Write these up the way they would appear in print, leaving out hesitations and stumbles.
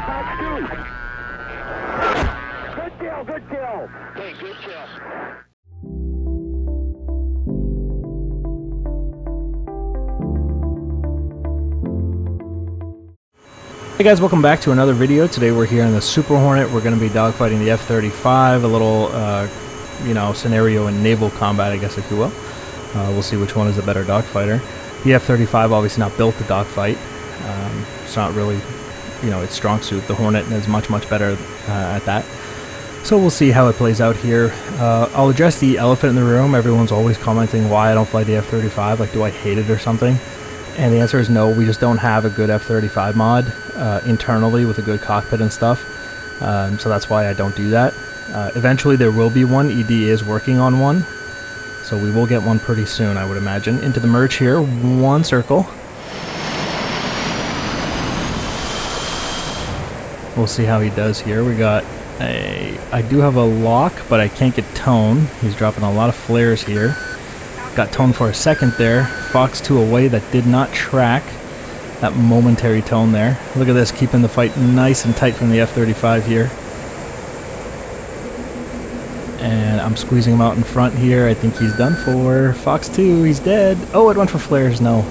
Fox 2. Good kill, good kill. Okay, good kill. Hey guys, welcome back to another video. Today we're here in the Super Hornet. We're going to be dogfighting the F-35, a little, scenario in naval combat, I guess, if you will. We'll see which one is the better dogfighter. The F-35 obviously not built to dogfight. It's not really, its strong suit. The Hornet is much, much better at that. So we'll see how it plays out here. I'll address the elephant in the room. Everyone's always commenting why I don't fly the F-35, like do I hate it or something? And the answer is no, we just don't have a good F-35 mod internally with a good cockpit and stuff. So that's why I don't do that. Eventually there will be one. ED is working on one. So we will get one pretty soon, I would imagine. Into the merge here, one circle. We'll see how he does here. We got I do have a lock, but I can't get tone. He's dropping a lot of flares here. Got tone for a second there. Fox 2 away, that did not track. That momentary tone there. Look at this, keeping the fight nice and tight from the F-35 here. And I'm squeezing him out in front here. I think he's done for. Fox 2, he's dead. Oh, it went for flares, no.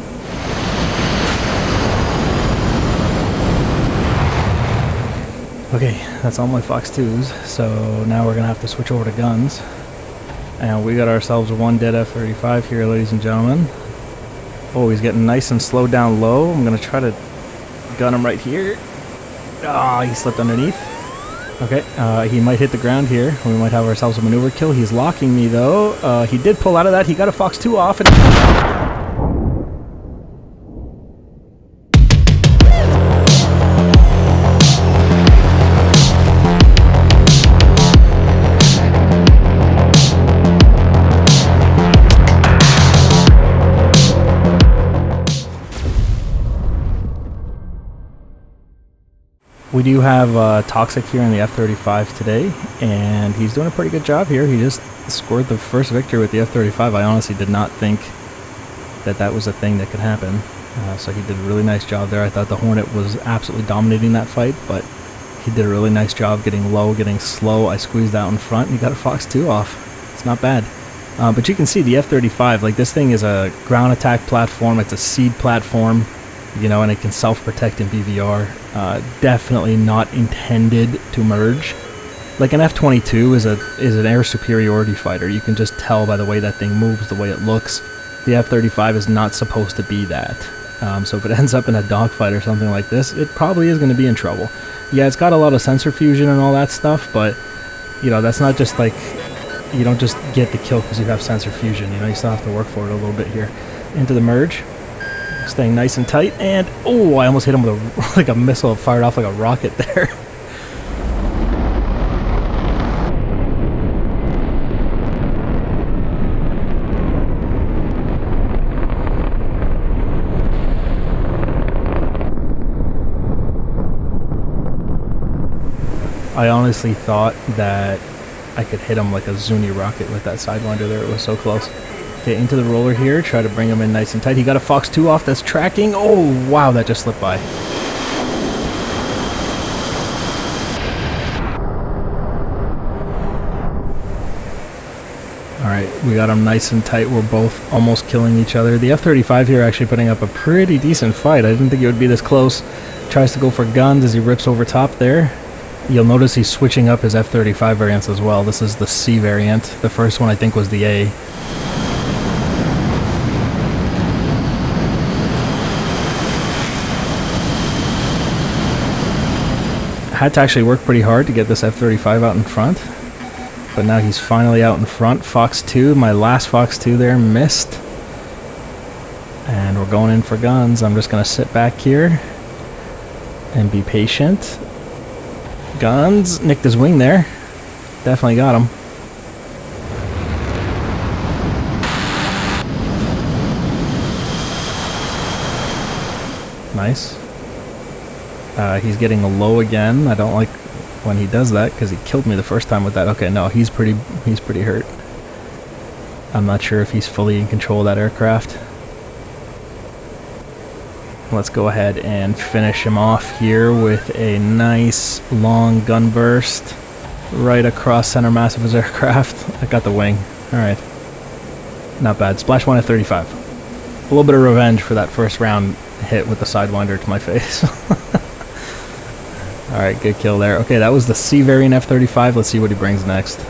Okay, that's all my Fox 2s. So now we're gonna have to switch over to guns. And we got ourselves one dead F-35 here, ladies and gentlemen. Oh, he's getting nice and slowed down low. I'm going to try to gun him right here. Ah, he slipped underneath. Okay, he might hit the ground here. We might have ourselves a maneuver kill. He's locking me, though. He did pull out of that. He got a Fox 2 off. And we do have Toxic here in the F-35 today, and he's doing a pretty good job here. He just scored the first victory with the F-35. I honestly did not think that that was a thing that could happen. So he did a really nice job there. I thought the Hornet was absolutely dominating that fight, but he did a really nice job getting low, getting slow. I squeezed out in front, and he got a Fox 2 off. It's not bad. But you can see the F-35, like this thing is a ground attack platform. It's a seed platform. And it can self-protect in BVR. Definitely not intended to merge. Like an F-22 is an air superiority fighter. You can just tell by the way that thing moves, the way it looks. The F-35 is not supposed to be that. So if it ends up in a dogfight or something like this, it probably is going to be in trouble. Yeah, it's got a lot of sensor fusion and all that stuff, but that's not just like, you don't just get the kill because you have sensor fusion. You still have to work for it a little bit here. Into the merge. Staying nice and tight, and oh, I almost hit him with like a missile fired off like a rocket there. I honestly thought that I could hit him like a Zuni rocket with that Sidewinder there. It was so close. Okay, into the roller here, try to bring him in nice and tight. He got a Fox 2 off that's tracking. Oh, wow, that just slipped by. Alright, we got him nice and tight. We're both almost killing each other. The F-35 here actually putting up a pretty decent fight. I didn't think it would be this close. Tries to go for guns as he rips over top there. You'll notice he's switching up his F-35 variants as well. This is the C variant. The first one I think was the A. Had to actually work pretty hard to get this F-35 out in front, but now he's finally out in front. Fox 2, my last Fox 2 there, missed, and we're going in for guns. I'm just going to sit back here and be patient. Guns, nicked his wing there, definitely got him. Nice. He's getting low again. I don't like when he does that because he killed me the first time with that. Okay, no, he's pretty hurt. I'm not sure if he's fully in control of that aircraft. Let's go ahead and finish him off here with a nice long gun burst right across center mass of his aircraft. I got the wing. Alright. Not bad. Splash 1 at 35. A little bit of revenge for that first round hit with the Sidewinder to my face. Alright, good kill there. Okay, that was the C variant F-35. Let's see what he brings next.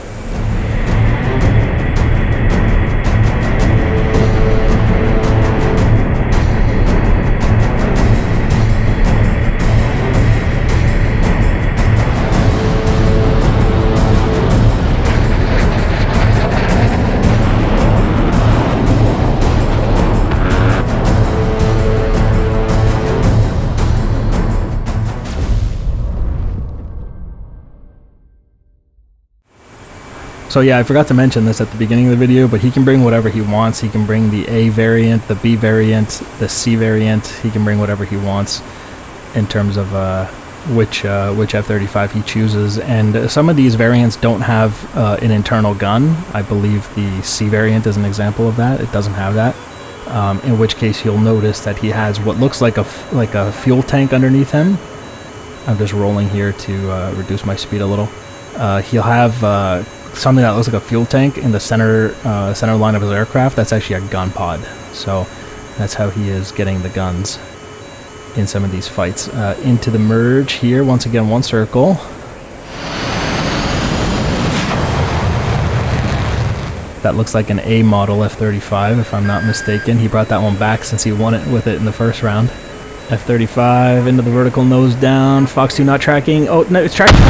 So yeah, I forgot to mention this at the beginning of the video, but he can bring whatever he wants. He can bring the A variant, the B variant, the C variant. He can bring whatever he wants in terms of which F-35 he chooses. And some of these variants don't have an internal gun. I believe the C variant is an example of that. It doesn't have that. In which case you'll notice that he has what looks like a fuel tank underneath him. I'm just rolling here to reduce my speed a little. He'll have something that looks like a fuel tank in the center line of his aircraft. That's actually a gun pod. So that's how he is getting the guns in some of these fights. Into the merge here, once again, one circle. That looks like an A model F-35, if I'm not mistaken. He brought that one back since he won it with it in the first round. F-35 into the vertical, nose down. Fox 2 not tracking. Oh, no, it's tracking.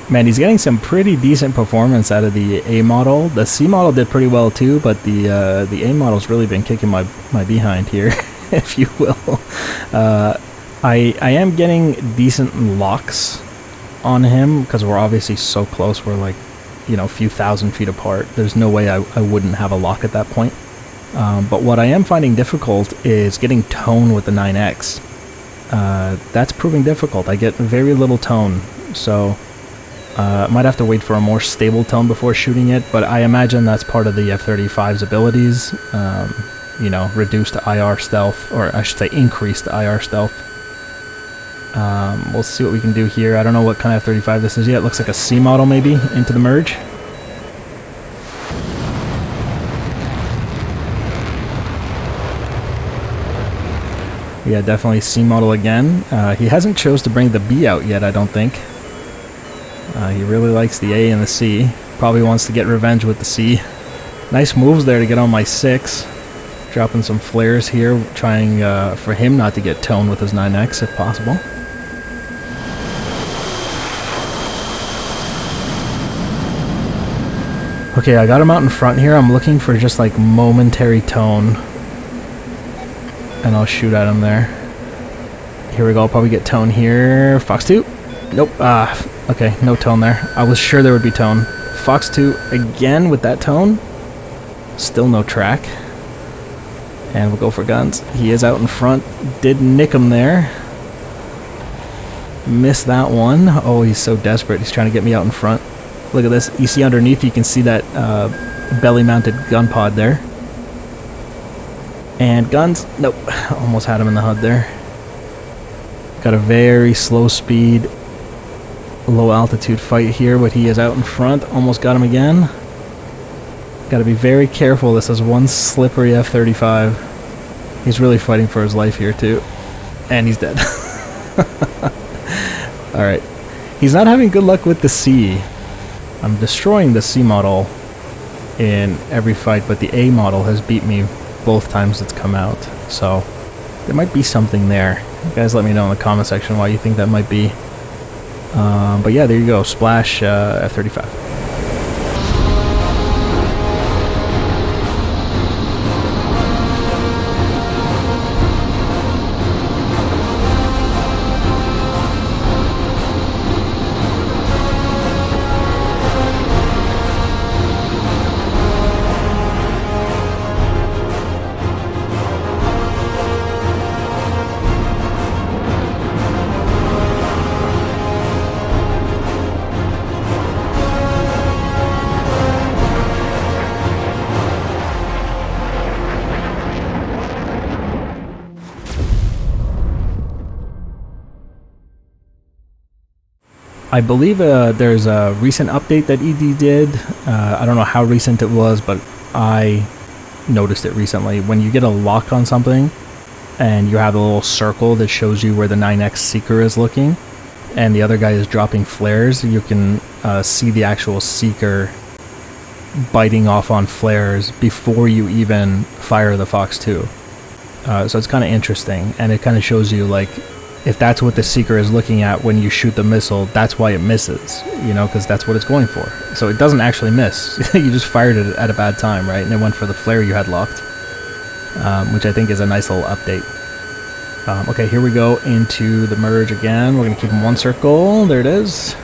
Man, he's getting some pretty decent performance out of the A model. The C model did pretty well too, but the A model's really been kicking my behind here, if you will. I am getting decent locks on him because we're obviously so close. We're like, you know, a few thousand feet apart. There's no way I wouldn't have a lock at that point. But what I am finding difficult is getting tone with the 9X. That's proving difficult. I get very little tone, so might have to wait for a more stable tone before shooting it, but I imagine that's part of the F-35's abilities. You know, reduced IR stealth, or I should say increased IR stealth. We'll see what we can do here. I don't know what kind of F-35 this is yet. It looks like a C model maybe, into the merge. Yeah, definitely C model again. He hasn't chose to bring the B out yet, I don't think. He really likes the A and the C. Probably wants to get revenge with the C. Nice moves there to get on my 6. Dropping some flares here, trying for him not to get tone with his 9X if possible. Okay, I got him out in front here. I'm looking for just like momentary tone. And I'll shoot at him there. Here we go, I'll probably get tone here. Fox 2. Nope. Okay, no tone there. I was sure there would be tone. Fox 2 again with that tone. Still no track. And we'll go for guns. He is out in front. Did nick him there. Missed that one. Oh, he's so desperate. He's trying to get me out in front. Look at this. You see underneath, you can see that belly-mounted gun pod there. And guns. Nope. Almost had him in the HUD there. Got a very slow speed, low altitude fight here, but he is out in front. Almost got him again. Got to be very careful. This is one slippery F-35. He's really fighting for his life here too. And he's dead. Alright. He's not having good luck with the C. I'm destroying the C model in every fight, but the A model has beat me both times it's come out. So there might be something there. You guys let me know in the comment section why you think that might be. But yeah, there you go. Splash F-35. I believe there's a recent update that ED did. I don't know how recent it was, but I noticed it recently. When you get a lock on something and you have a little circle that shows you where the 9X seeker is looking and the other guy is dropping flares, you can see the actual seeker biting off on flares before you even fire the Fox 2. So it's kind of interesting, and it kind of shows you, like, if that's what the seeker is looking at when you shoot the missile, that's why it misses, you know, because that's what it's going for. So it doesn't actually miss. You just fired it at a bad time, right? And it went for the flare you had locked, which I think is a nice little update. Okay, here we go into the merge again. We're going to keep them one circle. There it is.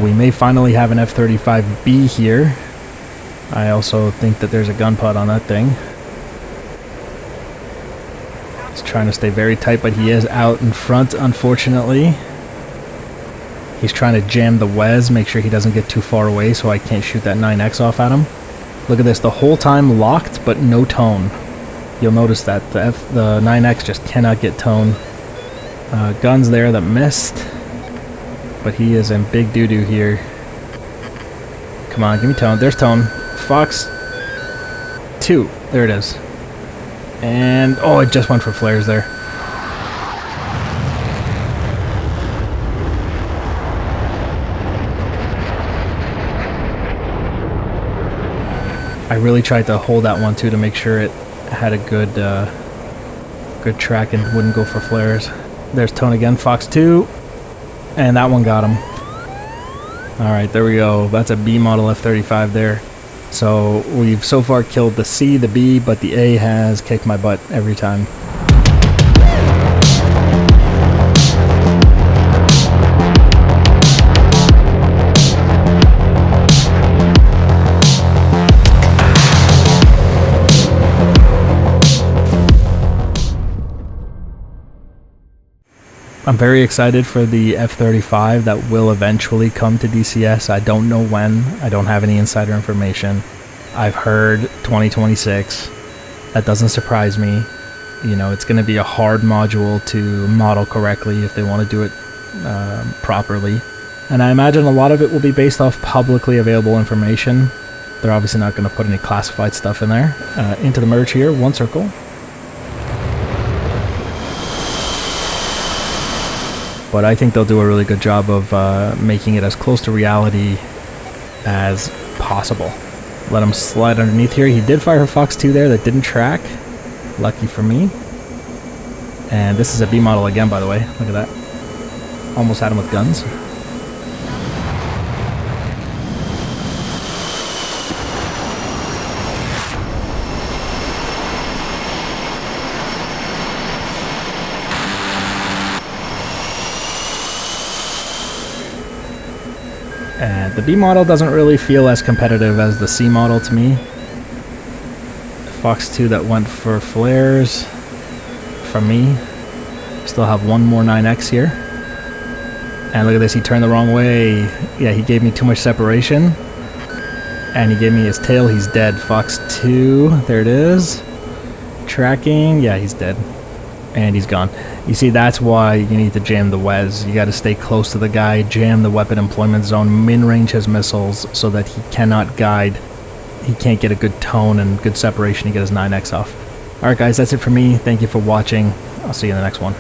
We may finally have an F-35B here. I also think that there's a gun pod on that thing. He's trying to stay very tight, but he is out in front, unfortunately. He's trying to jam the Wes, make sure he doesn't get too far away so I can't shoot that 9X off at him. Look at this, the whole time locked, but no tone. You'll notice that the 9X just cannot get tone. Guns there that missed. But he is in big doo-doo here. Come on, give me tone. There's tone. Fox 2. There it is. And, oh, it just went for flares there. I really tried to hold that one, too, to make sure it had a good good track and wouldn't go for flares. There's tone again. Fox 2. And that one got him. Alright, there we go. That's a B model F-35 there. So we've so far killed the C, the B, but the A has kicked my butt every time. I'm very excited for the F-35 that will eventually come to DCS. I don't know when. I don't have any insider information. I've heard 2026. That doesn't surprise me. You know, it's going to be a hard module to model correctly if they want to do it properly. And I imagine a lot of it will be based off publicly available information. They're obviously not going to put any classified stuff in there. Into the merge here, one circle. But I think they'll do a really good job of making it as close to reality as possible. Let him slide underneath here. He did fire a Fox 2 there that didn't track. Lucky for me. And this is a B model again, by the way. Look at that. Almost had him with guns. And the B model doesn't really feel as competitive as the C model to me. Fox 2 that went for flares from me. Still have one more 9X here. And look at this, he turned the wrong way. Yeah, he gave me too much separation. And he gave me his tail, he's dead. Fox 2, there it is. Tracking, yeah, he's dead. And he's gone. You see, that's why you need to jam the Wes. You gotta stay close to the guy, jam the weapon employment zone, min-range his missiles so that he cannot guide. He can't get a good tone and good separation to get his 9X off. Alright guys, that's it for me. Thank you for watching. I'll see you in the next one.